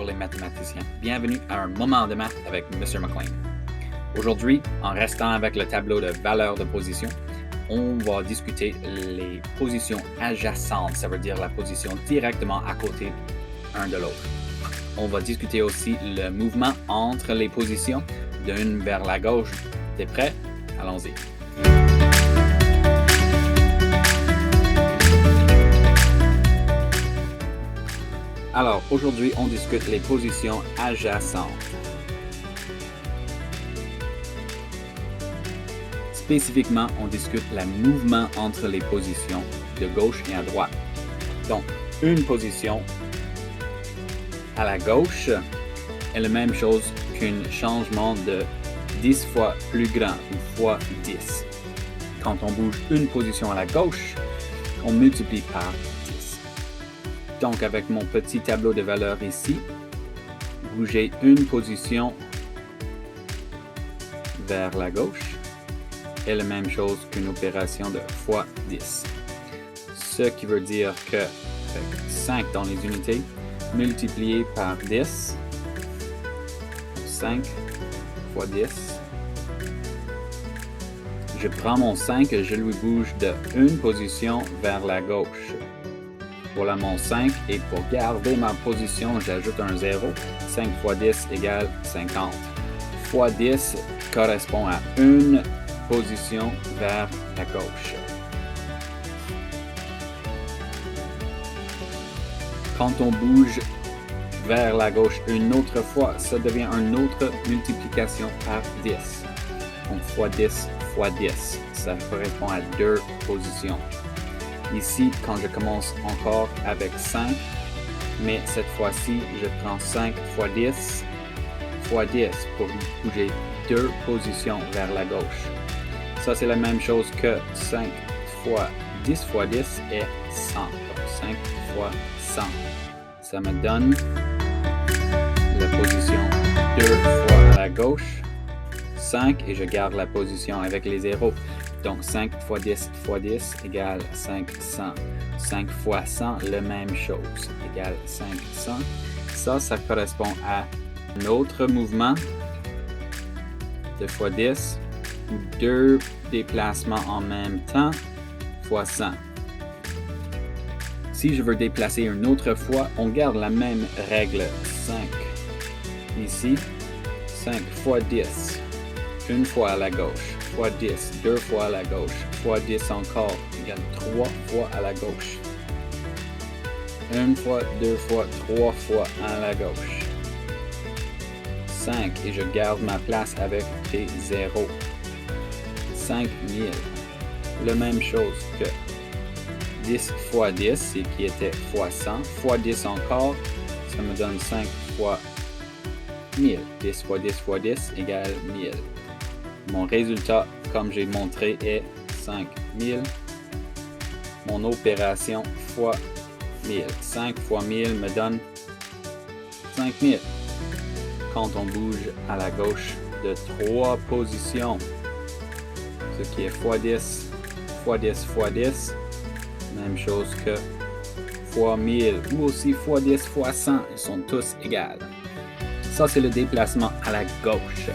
les mathématiciens. Bienvenue à un moment de maths avec M. McLean. Aujourd'hui, en restant avec le tableau de valeurs de position, on va discuter les positions adjacentes, ça veut dire la position directement à côté l'un de l'autre. On va discuter aussi le mouvement entre les positions, d'une vers la gauche. T'es prêt? Allons-y. Alors, aujourd'hui, on discute les positions adjacentes. Spécifiquement, on discute le mouvement entre les positions de gauche et à droite. Donc, une position à la gauche est la même chose qu'un changement de 10 fois plus grand ou fois 10. Quand on bouge une position à la gauche, on multiplie par 10. Donc, avec mon petit tableau de valeurs ici, bouger une position vers la gauche est la même chose qu'une opération de fois 10. Ce qui veut dire que avec 5 dans les unités, multiplié par 10, 5 fois 10, je prends mon 5 et je lui bouge de une position vers la gauche. Voilà mon 5 et pour garder ma position, j'ajoute un 0. 5 fois 10 égale 50. Fois 10 correspond à une position vers la gauche. Quand on bouge vers la gauche une autre fois, ça devient une autre multiplication par 10. Donc fois 10 fois 10, ça correspond à deux positions. Ici, quand je commence encore avec 5, mais cette fois-ci, je prends 5 fois 10 fois 10 pour bouger deux positions vers la gauche. Ça, c'est la même chose que 5 fois 10 fois 10 est 100. Donc 5 fois 100. Ça me donne la position 2 fois à la gauche, 5, et je garde la position avec les zéros. Donc 5 fois 10 fois 10 égale 500. 5 fois 100, la même chose, égale 500. Ça correspond à un autre mouvement de fois 10 ou deux déplacements en même temps fois 100. Si je veux déplacer une autre fois, on garde la même règle 5. Ici, 5 fois 10, une fois à la gauche, fois 10, deux fois à la gauche, fois 10 encore, égale 3 fois à la gauche. Une fois, deux fois, trois fois à la gauche. 5 et je garde ma place avec des zéros. 5000. La même chose que 10 fois 10, qui était fois 100, fois 10 encore, ça me donne 5 fois 1000. 10 fois 10 fois 10 égale 1000. Mon résultat, comme j'ai montré, est 5000. Mon opération fois 1000. 5 fois 1000 me donne 5000. Quand on bouge à la gauche de 3 positions, ce qui est fois 10, fois 10, fois 10, même chose que fois 1000 ou aussi fois 10, fois 100, ils sont tous égales. Ça, c'est le déplacement à la gauche.